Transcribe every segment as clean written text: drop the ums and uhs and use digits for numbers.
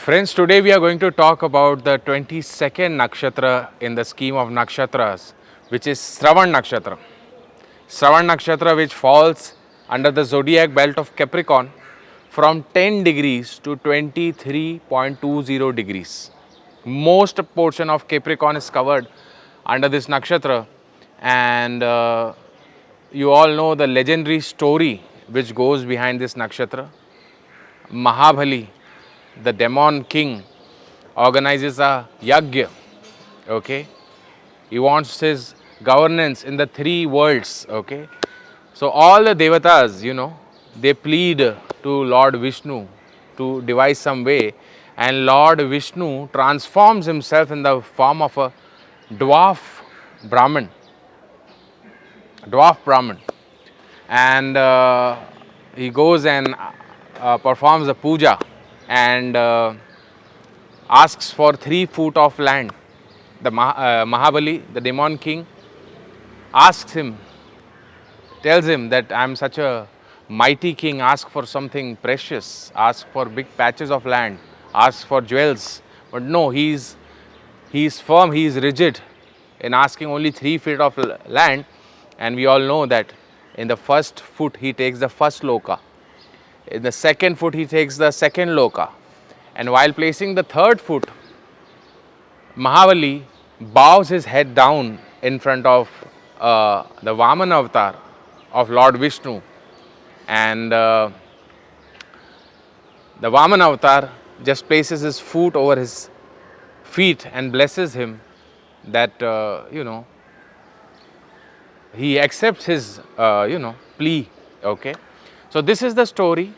Friends, today we are going to talk about the 22nd nakshatra in the scheme of nakshatras, which is Shravana Nakshatra. Shravana Nakshatra, which falls under the zodiac belt of Capricorn from 10 degrees to 23.20 degrees. Most portion of Capricorn is covered under this nakshatra, and you all know the legendary story which goes behind this nakshatra. Mahabali, the demon king, organizes a yagya. Okay, he wants his governance in the three worlds. Okay, so all the devatas, they plead to Lord Vishnu to devise some way, and Lord Vishnu transforms himself in the form of a dwarf Brahman, and he goes and performs a puja and asks for 3 foot of land. The Mahabali, the demon king, asks him, tells him that I am such a mighty king, ask for something precious, ask for big patches of land, ask for jewels. But no, he's firm, he is rigid in asking only 3 feet of land. And we all know that in the first foot he takes the first loka, in the second foot he takes the second loka, and while placing the third foot, Mahabali bows his head down in front of the Vamana avatar of Lord Vishnu, and the Vamana avatar just places his foot over his feet and blesses him that he accepts his plea. Okay, so this is the story,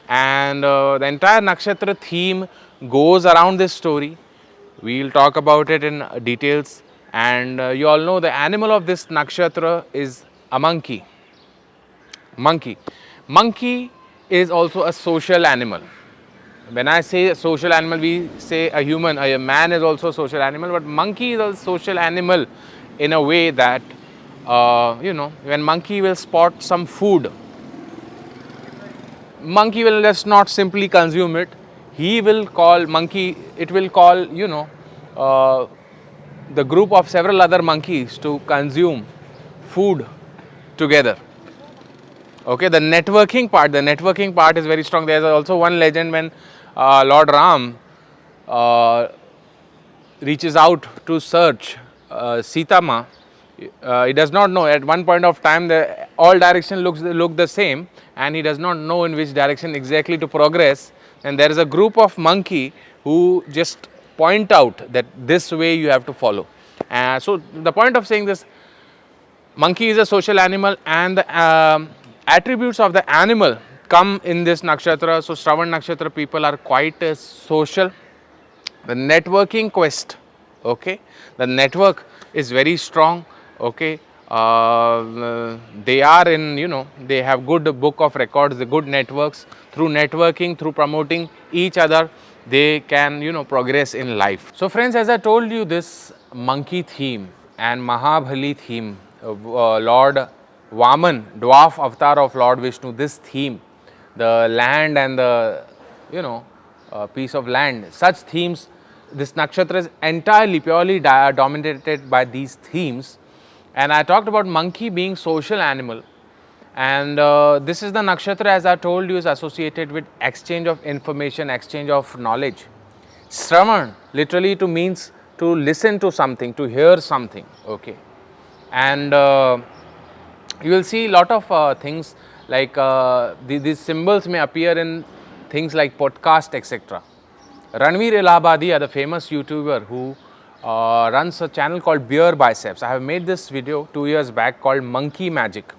and the entire nakshatra theme goes around this story. We will talk about it in details, and you all know the animal of this nakshatra is a monkey. Monkey is also a social animal. When I say a social animal, we say a human, a man is also a social animal, but monkey is a social animal in a way that when monkey will spot some food, monkey will just not simply consume it. He will call monkey, it will call the group of several other monkeys to consume food together. Okay, the networking part is very strong. There is also one legend when Lord Ram reaches out to search Sita Ma. He does not know, at one point of time all direction look the same, and he does not know in which direction exactly to progress, and there is a group of monkey who just point out that this way you have to follow. So the point of saying this, monkey is a social animal, and the attributes of the animal come in this nakshatra. So Shravana Nakshatra people are quite social. The networking quest, okay, the network is very strong. Okay, they are in, they have good book of records, the good networks. Through networking, through promoting each other, they can progress in life. So friends, as I told you, this monkey theme and Mahabali theme, Lord Vaman, dwarf avatar of Lord Vishnu, this theme, the land and the piece of land, such themes, this nakshatra is entirely purely dominated by these themes. And I talked about monkey being social animal, and this is the nakshatra, as I told you, is associated with exchange of information, exchange of knowledge. Shravan literally means to listen to something, to hear something. Okay, and you will see a lot of things like these symbols may appear in things like podcast, etc. Ranveer Elhabadi, the famous YouTuber who runs a channel called Beer Biceps. I have made this video 2 years back called Monkey Magic.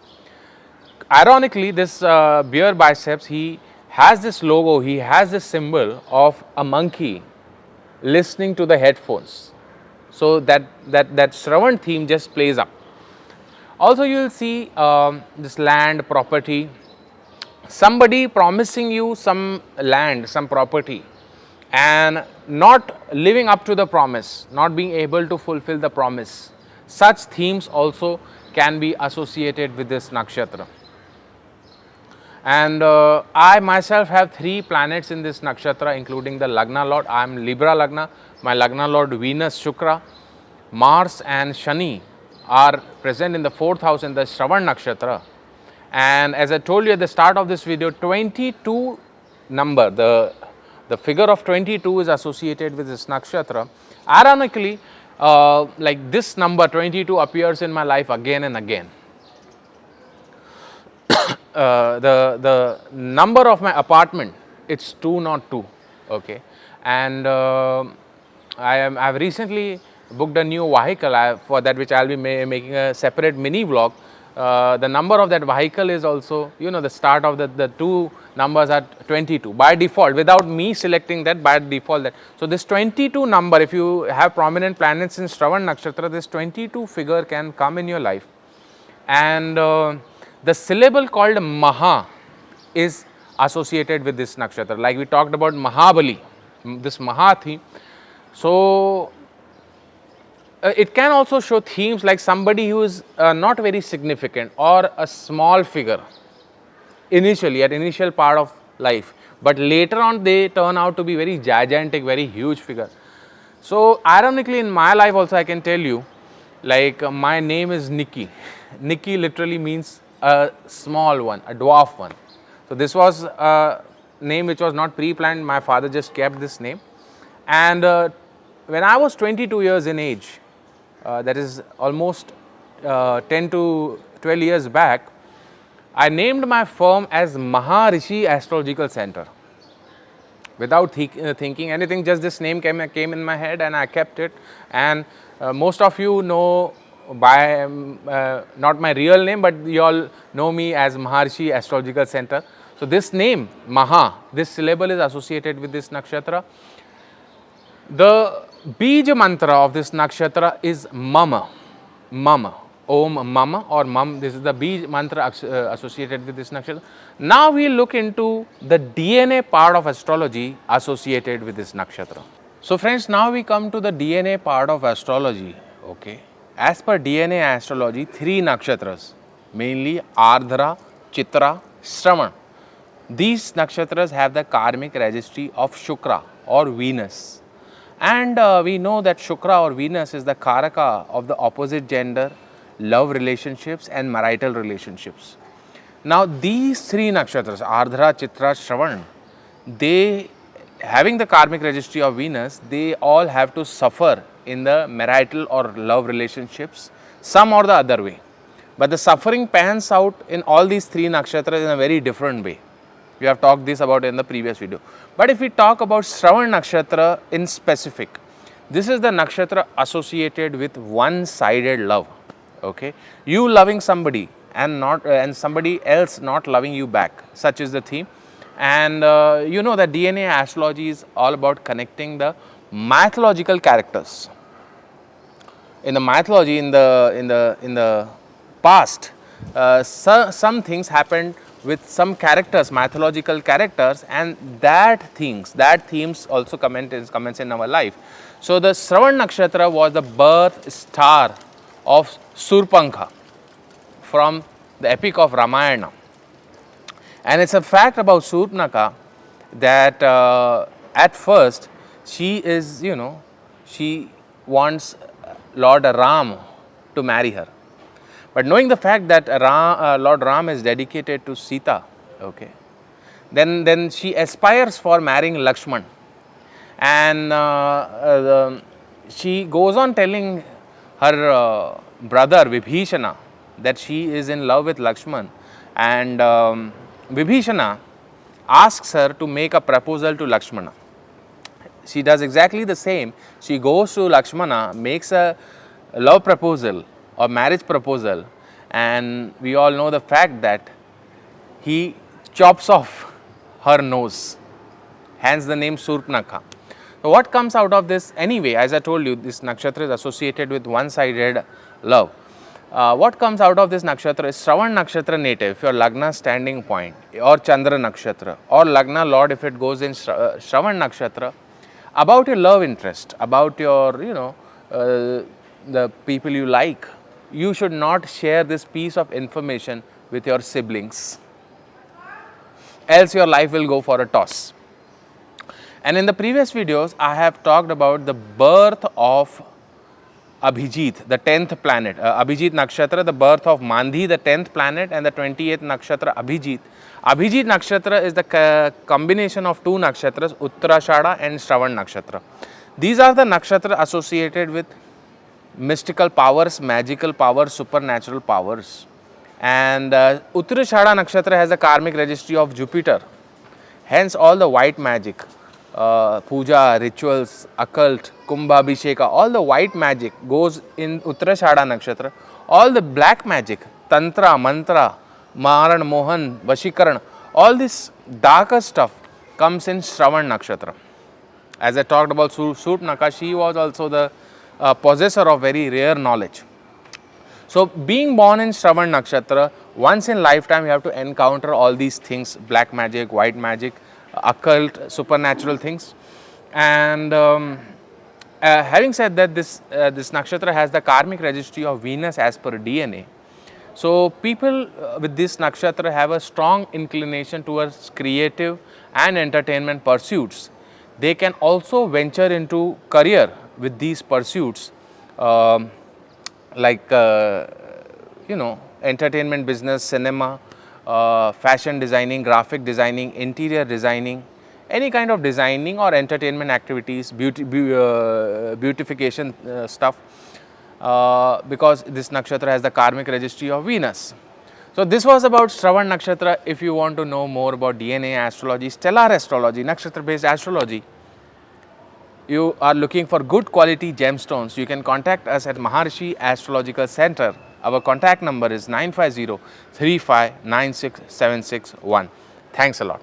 Ironically, this Beer Biceps, he has this logo, he has this symbol of a monkey listening to the headphones. So that Shravan theme just plays up. Also, you will see this land, property, somebody promising you some land, some property, and not living up to the promise, not being able to fulfill the promise. Such themes also can be associated with this nakshatra. And I myself have 3 planets in this nakshatra, including the Lagna Lord. I am Libra Lagna, my Lagna Lord Venus, Shukra, Mars and Shani are present in the 4th house in the Shravana Nakshatra. And as I told you at the start of this video, 22 number, the figure of 22 is associated with this nakshatra. Ironically, like this number 22 appears in my life again and again. The number of my apartment, it's 202, okay, and I've recently booked a new vehicle. For that which I'll be making a separate mini vlog. The number of that vehicle is also, you know, the start of the 2 numbers are 22 by default, without me selecting that, by default that. So this 22 number, if you have prominent planets in Shravana Nakshatra, this 22 figure can come in your life. And the syllable called Maha is associated with this nakshatra. Like we talked about Mahabali, this Maha theme. So it can also show themes like somebody who is not very significant or a small figure initially, at initial part of life, but later on they turn out to be very gigantic, very huge figure. So ironically, in my life also I can tell you, like my name is Nikki. Nikki literally means a small one, a dwarf one. So this was a name which was not pre-planned. My father just kept this name. And when I was 22 years in age, that is almost 10 to 12 years back, I named my firm as Maharishi Astrological Center. Without thinking anything, just this name came in my head and I kept it. And most of you know by not my real name, but you all know me as Maharishi Astrological Center. So this name Maha, this syllable is associated with this nakshatra. The Bija mantra of this nakshatra is Mama, Mama, Om Mama or Mam. This is the Bija mantra associated with this nakshatra. Now we look into the DNA part of astrology associated with this nakshatra. So friends, now we come to the DNA part of astrology. Okay, as per DNA astrology, 3 nakshatras, mainly Ardhra, Chitra, Shravana. These nakshatras have the karmic registry of Shukra or Venus. And we know that Shukra or Venus is the Karaka of the opposite gender, love relationships and marital relationships. Now these 3 nakshatras, Ardhra, Chitra, Shravana, they having the karmic registry of Venus, they all have to suffer in the marital or love relationships some or the other way. But the suffering pans out in all these 3 nakshatras in a very different way. We have talked this about in the previous video. But if we talk about Shravana Nakshatra in specific, this is the nakshatra associated with one-sided love. Okay, you loving somebody and not and somebody else not loving you back. Such is the theme. And you know that DNA astrology is all about connecting the mythological characters. In the mythology, in the past, some things happened with some characters, mythological characters, and that themes also comments in our life. So the Shravana Nakshatra was the birth star of Surpankha from the epic of Ramayana. And it's a fact about Surpanakha that at first she is, you know, she wants Lord Ram to marry her. But knowing the fact that Lord Ram is dedicated to Sita, okay, then she aspires for marrying Lakshman. And she goes on telling her brother Vibhishana that she is in love with Lakshman. And Vibhishana asks her to make a proposal to Lakshmana. She does exactly the same. She goes to Lakshmana, makes a love proposal or marriage proposal, and we all know the fact that he chops off her nose, hence the name Surpanakha. So what comes out of this anyway? As I told you, this nakshatra is associated with one-sided love. What comes out of this nakshatra is Shravana Nakshatra native, if your Lagna standing point, or Chandra Nakshatra, or Lagna Lord if it goes in Shravana Nakshatra, about your love interest, about your, you know, the people you like, you should not share this piece of information with your siblings. else your life will go for a toss. And in the previous videos, I have talked about the birth of Abhijit, the 10th planet, Abhijit Nakshatra, the birth of Mandhi, the 10th planet, and the 28th Nakshatra Abhijit. Abhijit Nakshatra is the combination of two nakshatras, Uttarashada and Shravana Nakshatra. These are the nakshatra associated with mystical powers, magical powers, supernatural powers. And Uttarashada Nakshatra has a karmic registry of Jupiter. Hence, all the white magic, puja, rituals, occult, kumbhabhisheka, all the white magic goes in Uttarashada Nakshatra. All the black magic, tantra, mantra, maran, mohan, vashikaran, all this darker stuff comes in Shravan Nakshatra. As I talked about Surpanakha, she was also the possessor of very rare knowledge. So, being born in Shravan Nakshatra, once in lifetime you have to encounter all these things, black magic, white magic, occult, supernatural things. And having said that, this nakshatra has the karmic registry of Venus as per DNA. So, people with this nakshatra have a strong inclination towards creative and entertainment pursuits. They can also venture into career with these pursuits, like entertainment business, cinema, fashion designing, graphic designing, interior designing, any kind of designing or entertainment activities, beautification stuff, because this nakshatra has the karmic registry of Venus. So, this was about Shravan Nakshatra. If you want to know more about DNA, astrology, stellar astrology, nakshatra based astrology, you are looking for good quality gemstones, you can contact us at Maharishi Astrological Center. Our contact number is 950 35 96 761. Thanks a lot.